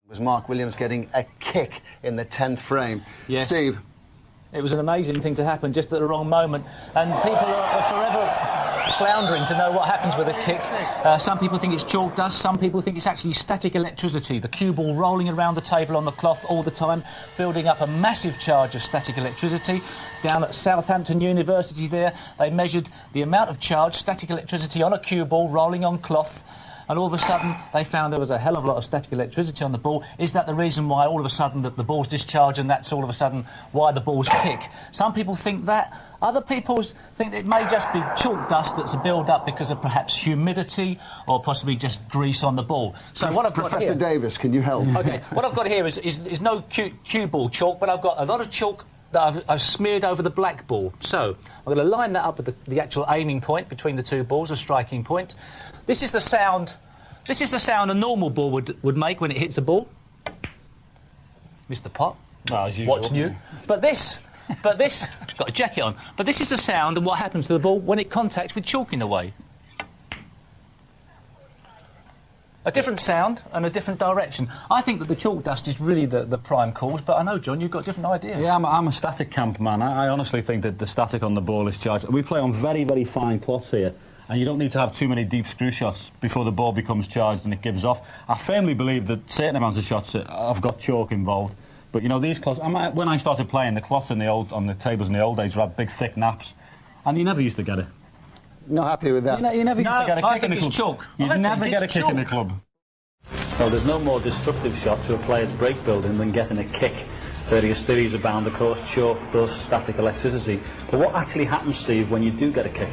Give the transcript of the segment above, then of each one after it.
Was Mark Williams getting a kick in the 10th frame? Yes. Steve? It was an amazing thing to happen just at the wrong moment, and people are forever floundering to know what happens with a kick. Some people think it's chalk dust, some people think it's actually static electricity, the cue ball rolling around the table on the cloth all the time, building up a massive charge of static electricity. Down at Southampton University there, they measured the amount of charge, static electricity on a cue ball rolling on cloth, and all of a sudden they found there was a hell of a lot of static electricity on the ball. Is that the reason why all of a sudden the ball's discharged, and that's all of a sudden why the balls kick? Some people think that. Other people think it may just be chalk dust that's a build-up because of perhaps humidity or possibly just grease on the ball. So what I've got Professor here... Davis, can you help? OK, what I've got here is no cue ball chalk, but I've got a lot of chalk that I've smeared over the black ball. So I'm going to line that up with the actual aiming point between the two balls, a striking point. This is the sound a normal ball would make when it hits a ball. Mr. Pot. No, as usual. What's new? But this, got a jacket on. But this is the sound and what happens to the ball when it contacts with chalk in the way. A different sound and a different direction. I think that the chalk dust is really the prime cause, but I know, John, you've got different ideas. Yeah, I'm a static camp man. I honestly think that the static on the ball is charged. We play on very, very fine cloths here, and you don't need to have too many deep screw shots before the ball becomes charged and it gives off. I firmly believe that certain amounts of shots have got chalk involved. But, you know, these cloths... when I started playing, the cloths on the tables in the old days had big, thick naps, and you never used to get it. Not happy with that? You never used to get a kick in the club. Chalk. You'd never get a kick in the club. Well, there's no more destructive shot to a player's break building than getting a kick. Various theories abound, of course, chalk, dust, static electricity. But what actually happens, Steve, when you do get a kick?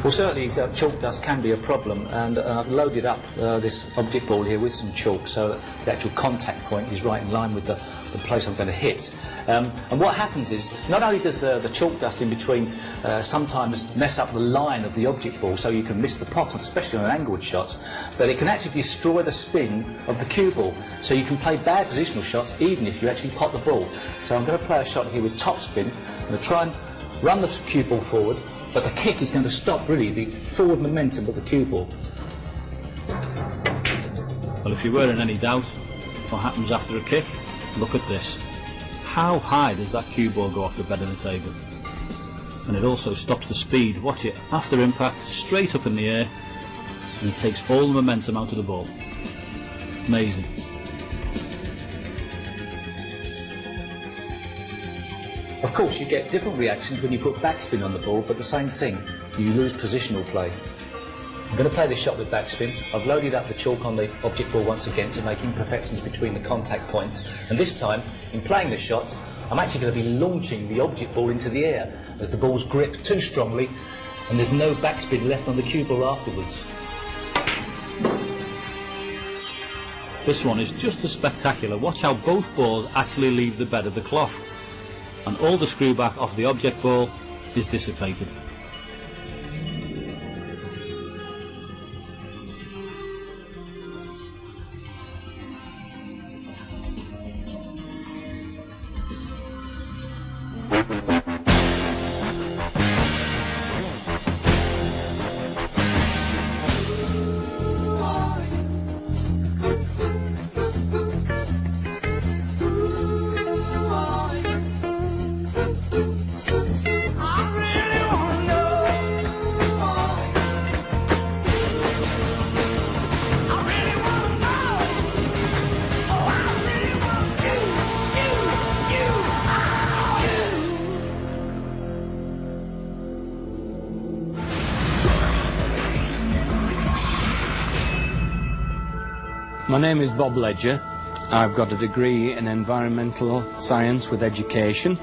Well, certainly chalk dust can be a problem, and I've loaded up this object ball here with some chalk so that the actual contact point is right in line with the place I'm going to hit. And what happens is, not only does the chalk dust in between sometimes mess up the line of the object ball so you can miss the pot, especially on an angled shot, but it can actually destroy the spin of the cue ball, so you can play bad positional shots even if you actually pot the ball. So I'm going to play a shot here with top spin. I'm going to try and run the cue ball forward, but the kick is going to stop, really, the forward momentum of the cue ball. Well, if you were in any doubt what happens after a kick, look at this. How high does that cue ball go off the bed of the table? And it also stops the speed. Watch it. After impact, straight up in the air, and it takes all the momentum out of the ball. Amazing. Of course, you get different reactions when you put backspin on the ball, but the same thing. You lose positional play. I'm going to play this shot with backspin. I've loaded up the chalk on the object ball once again to make imperfections between the contact points. And this time, in playing this shot, I'm actually going to be launching the object ball into the air as the ball's gripped too strongly and there's no backspin left on the cue ball afterwards. This one is just as spectacular. Watch how both balls actually leave the bed of the cloth, and all the screw back off the object ball is dissipated. My name is Bob Ledger. I've got a degree in environmental science with education,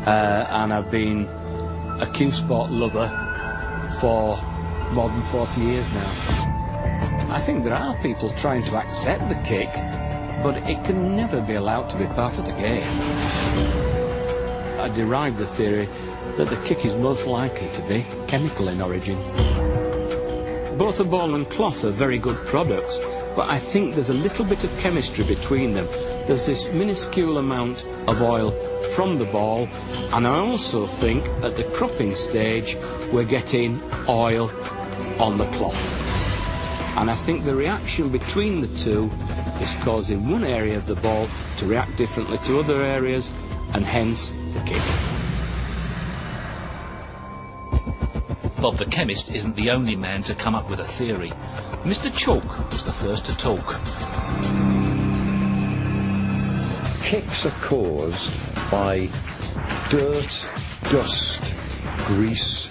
and I've been a cue sport lover for more than 40 years now. I think there are people trying to accept the kick, but it can never be allowed to be part of the game. I derived the theory that the kick is most likely to be chemical in origin. Both the ball and cloth are very good products, but I think there's a little bit of chemistry between them. There's this minuscule amount of oil from the ball, and I also think at the cropping stage we're getting oil on the cloth. And I think the reaction between the two is causing one area of the ball to react differently to other areas, and hence the kick. Bob the chemist isn't the only man to come up with a theory. Mr. Chalk was the first to talk. Kicks are caused by dirt, dust, grease,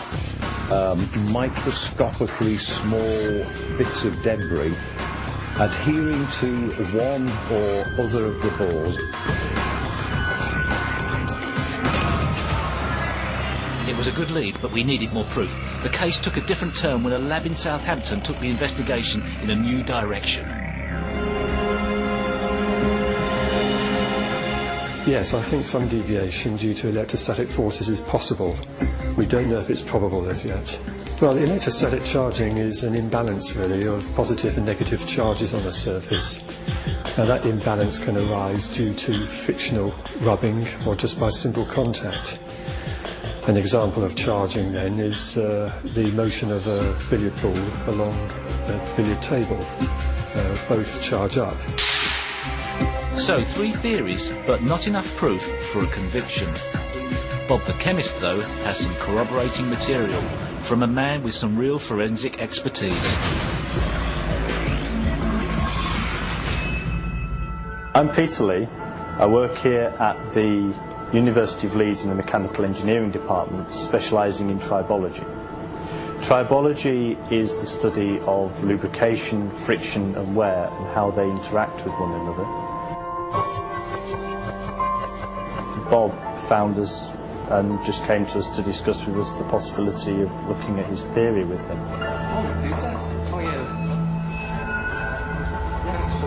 microscopically small bits of debris adhering to one or other of the balls. It was a good lead, but we needed more proof. The case took a different turn when a lab in Southampton took the investigation in a new direction. Yes, I think some deviation due to electrostatic forces is possible. We don't know if it's probable as yet. Well, the electrostatic charging is an imbalance, really, of positive and negative charges on a surface. Now, that imbalance can arise due to frictional rubbing or just by simple contact. An example of charging, then, is the motion of a billiard ball along a billiard table. Both charge up. So, 3 theories, but not enough proof for a conviction. Bob the chemist, though, has some corroborating material from a man with some real forensic expertise. I'm Peter Lee. I work here at the University of Leeds in the Mechanical Engineering Department, specialising in tribology. Tribology is the study of lubrication, friction and wear and how they interact with one another. Bob found us and just came to us to discuss with us the possibility of looking at his theory with him. Oh, Peter? Oh, yeah. Yes,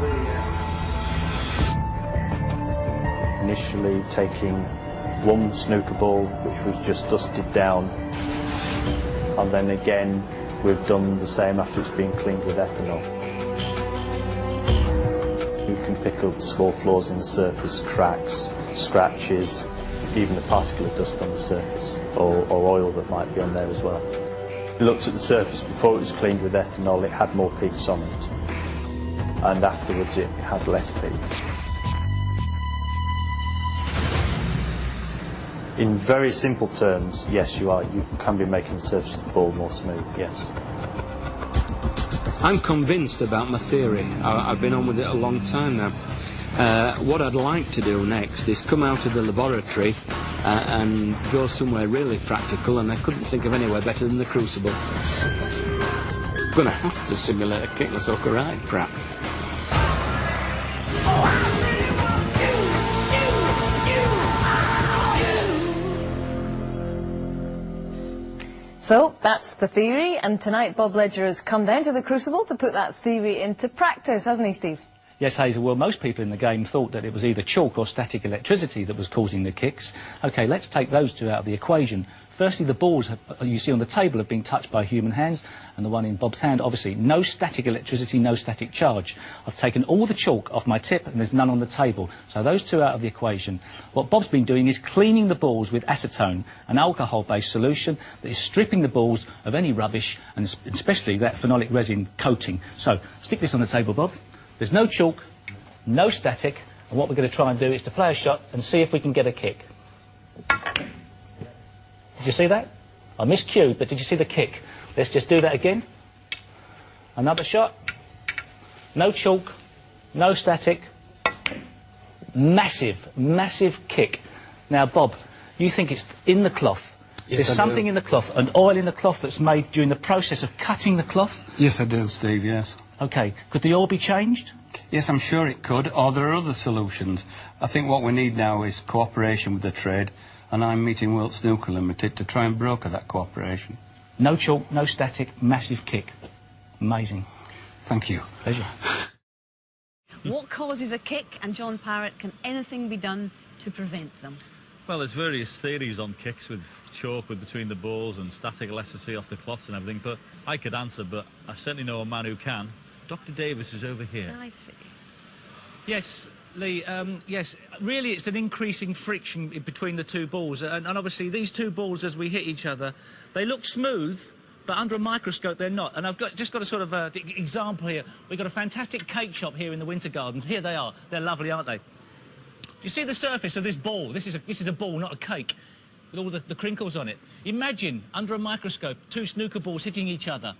Initially taking one snooker ball which was just dusted down, and then again we've done the same after it's been cleaned with ethanol. You can pick up small flaws in the surface, cracks, scratches, even the particle of dust on the surface, or oil that might be on there as well. We looked at the surface before it was cleaned with ethanol, it had more peaks on it, and afterwards it had less peaks. In very simple terms, yes, you can be making the surface of the ball more smooth, yes. I'm convinced about my theory. I've been on with it a long time now. What I'd like to do next is come out of the laboratory and go somewhere really practical, and I couldn't think of anywhere better than the Crucible. I'm going to have to simulate a kickless hooker ride, perhaps. So that's the theory, and tonight Bob Ledger has come down to the Crucible to put that theory into practice, hasn't he, Steve? Yes, Hazel. Well, most people in the game thought that it was either chalk or static electricity that was causing the kicks. OK, let's take those two out of the equation. Firstly, the balls you see on the table have been touched by human hands, and the one in Bob's hand, obviously, no static electricity, no static charge. I've taken all the chalk off my tip, and there's none on the table. So those two out of the equation. What Bob's been doing is cleaning the balls with acetone, an alcohol-based solution that is stripping the balls of any rubbish, and especially that phenolic resin coating. So, stick this on the table, Bob. There's no chalk, no static, and what we're going to try and do is to play a shot and see if we can get a kick. Did you see that? I miscued, but did you see the kick? Let's just do that again. Another shot. No chalk, no static. Massive, massive kick. Now, Bob, you think it's in the cloth. Yes, There's something in the cloth, an oil in the cloth that's made during the process of cutting the cloth? Yes, I do, Steve, yes. OK, could the oil be changed? Yes, I'm sure it could, or there are other solutions. I think what we need now is cooperation with the trade, and I'm meeting World Snooker Limited to try and broker that cooperation. No chalk, no static, massive kick. Amazing. Thank you. Pleasure. What causes a kick, and John Parrott, can anything be done to prevent them? Well, there's various theories on kicks with chalk between the balls and static electricity off the cloths and everything, but I could answer, but I certainly know a man who can. Dr. Davis is over here. I see. Yes, Lee, yes, really it's an increasing friction between the two balls, and obviously these two balls, as we hit each other, they look smooth, but under a microscope they're not. And I've just got a sort of example here. We've got a fantastic cake shop here in the Winter Gardens. Here they are. They're lovely, aren't they? You see the surface of this ball? This is a ball, not a cake, with all the crinkles on it. Imagine, under a microscope, two snooker balls hitting each other.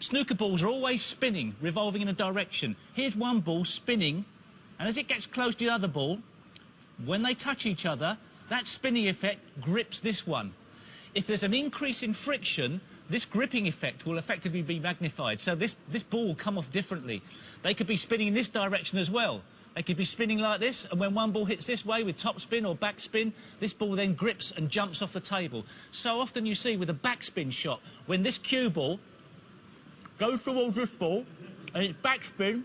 Snooker balls are always spinning, revolving in a direction. Here's one ball spinning, and as it gets close to the other ball, when they touch each other, that spinning effect grips this one. If there's an increase in friction, this gripping effect will effectively be magnified. So this ball will come off differently. They could be spinning in this direction as well. They could be spinning like this, and when one ball hits this way with top spin or back spin, this ball then grips and jumps off the table. So often you see with a backspin shot, when this cue ball goes towards this ball, and it's backspin,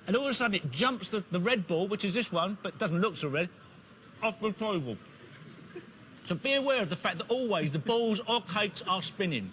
and all of a sudden it jumps the red ball, which is this one, but doesn't look so red, off the table. So be aware of the fact that always the balls or cakes are spinning.